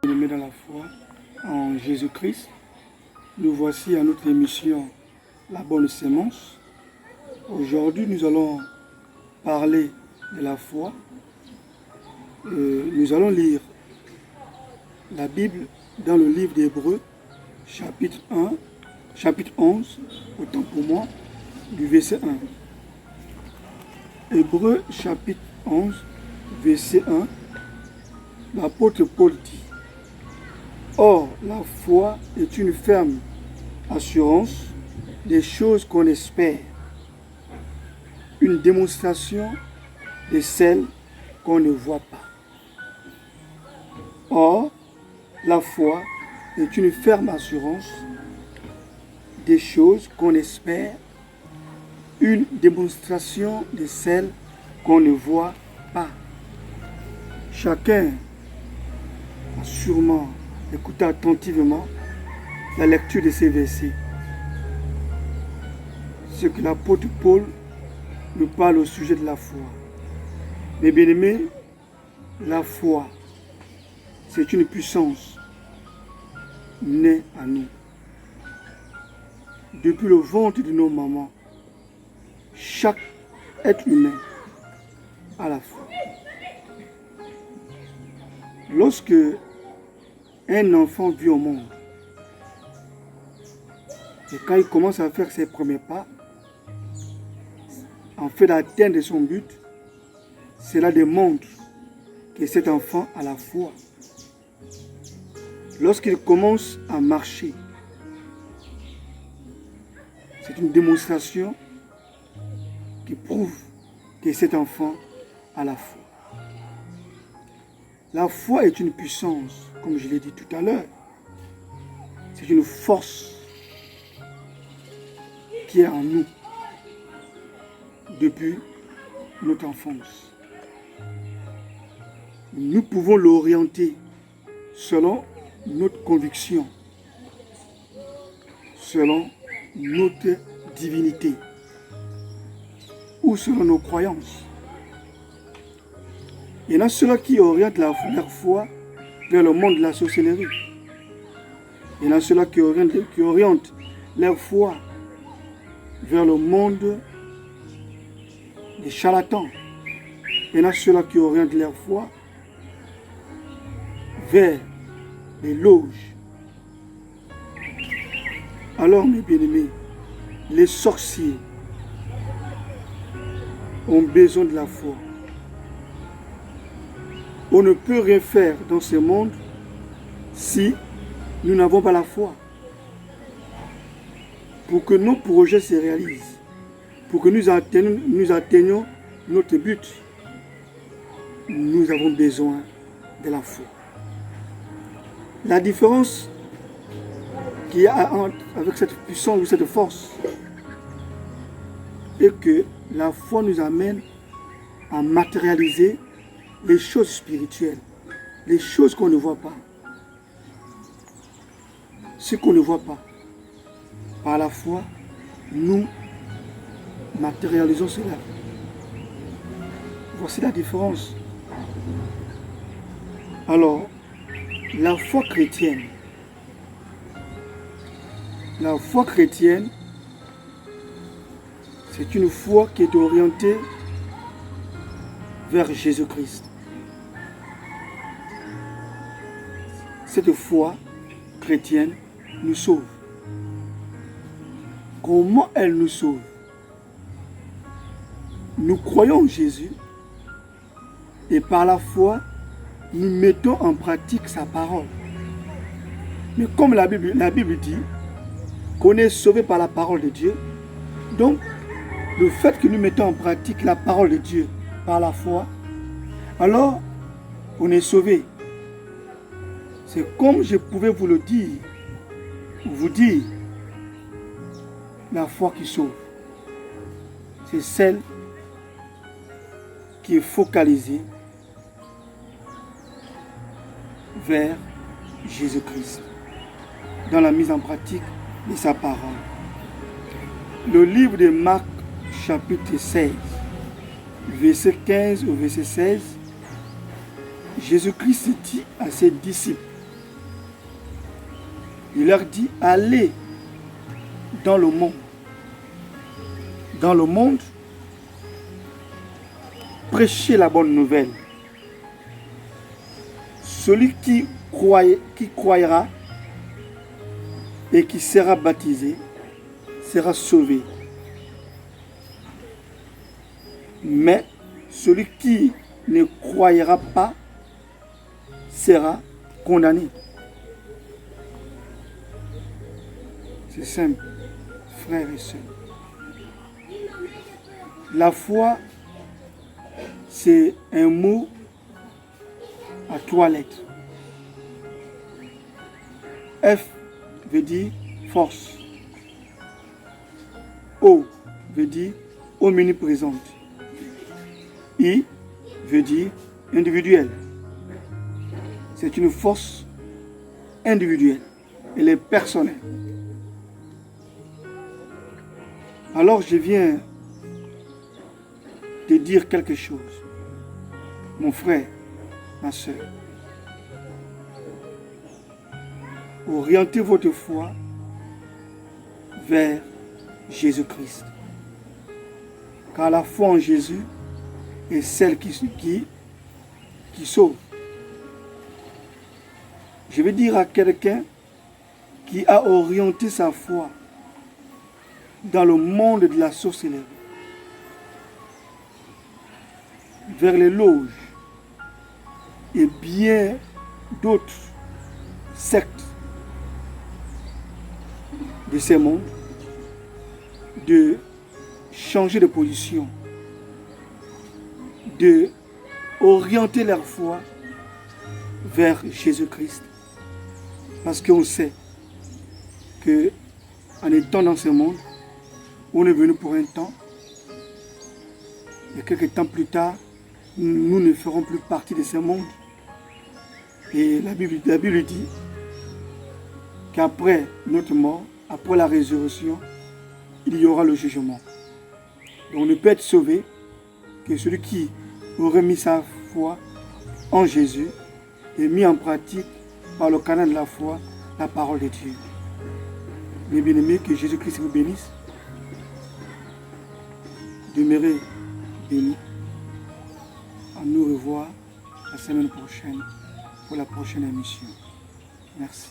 Bien-aimés dans la foi en Jésus-Christ, nous voici à notre émission La Bonne Sémence. Aujourd'hui, nous allons parler de la foi. Nous allons lire la Bible dans le livre d'Hébreux, chapitre 11, autant pour moi, du verset 1. Hébreux, chapitre 11, verset 1, l'apôtre Paul dit: Or, la foi est une ferme assurance des choses qu'on espère, une démonstration de celles qu'on ne voit pas. Or, la foi est une ferme assurance des choses qu'on espère, une démonstration de celles qu'on ne voit pas. Chacun a sûrement écouté attentivement la lecture de ces versets. Ce que l'apôtre Paul nous parle au sujet de la foi. Mes bien-aimés, la foi, c'est une puissance née à nous. Depuis le ventre de nos mamans, chaque être humain a la foi. Lorsque un enfant vit au monde, et quand il commence à faire ses premiers pas, en fait d'atteindre son but, cela démontre que cet enfant a la foi. Lorsqu'il commence à marcher, c'est une démonstration qui prouve que cet enfant a la foi. La foi est une puissance, comme je l'ai dit tout à l'heure. C'est une force qui est en nous depuis notre enfance. Nous pouvons l'orienter selon notre conviction, selon notre divinité ou selon nos croyances. Il y en a ceux-là qui orientent leur foi vers le monde de la sorcellerie. Il y en a ceux-là qui orientent leur foi vers le monde des charlatans. Il y en a ceux-là qui orientent leur foi vers les loges. Alors, mes bien-aimés, les sorciers ont besoin de la foi. On ne peut rien faire dans ce monde si nous n'avons pas la foi. Pour que nos projets se réalisent, pour que nous atteignions notre but, nous avons besoin de la foi. La différence qu'il y a avec cette puissance ou cette force est que la foi nous amène à matérialiser les choses spirituelles, les choses qu'on ne voit pas. Ce qu'on ne voit pas. Par la foi, nous matérialisons cela. Voici la différence. Alors, la foi chrétienne, c'est une foi qui est orientée vers Jésus-Christ. Cette foi chrétienne nous sauve. Comment elle nous sauve? Nous croyons en Jésus et par la foi, nous mettons en pratique sa parole. Mais comme la Bible dit qu'on est sauvé par la parole de Dieu, donc le fait que nous mettons en pratique la parole de Dieu par la foi, alors on est sauvé. C'est comme je pouvais vous le dire, vous dire, la foi qui sauve, c'est celle qui est focalisée vers Jésus-Christ, dans la mise en pratique de sa parole. Le livre de Marc, chapitre 16, verset 15 au verset 16, Jésus-Christ dit à ses disciples, Il leur dit, allez dans le monde. Dans le monde, prêchez la bonne nouvelle. Celui qui croira et qui sera baptisé sera sauvé. Mais celui qui ne croira pas sera condamné. C'est simple, frères et sœurs. La foi, c'est un mot à 3 lettres. F veut dire force. O veut dire omniprésente. I veut dire individuel. C'est une force individuelle. Elle est personnelle. Alors je viens te dire quelque chose. Mon frère, ma soeur. Orientez votre foi vers Jésus-Christ. Car la foi en Jésus est celle qui sauve. Je vais dire à quelqu'un qui a orienté sa foi dans le monde de la sorcellerie, vers les loges et bien d'autres sectes de ces mondes, de changer de position, de orienter leur foi vers Jésus-Christ. Parce qu'on sait que en étant dans ce monde, on est venu pour un temps, et quelques temps plus tard, nous ne ferons plus partie de ce monde. Et la Bible dit qu'après notre mort, après la résurrection, il y aura le jugement. Donc on ne peut être sauvé que celui qui aurait mis sa foi en Jésus et mis en pratique par le canal de la foi la parole de Dieu. Mes bien-aimés, que Jésus-Christ vous bénisse. Demeurez bénis. À nous revoir la semaine prochaine pour la prochaine émission. Merci.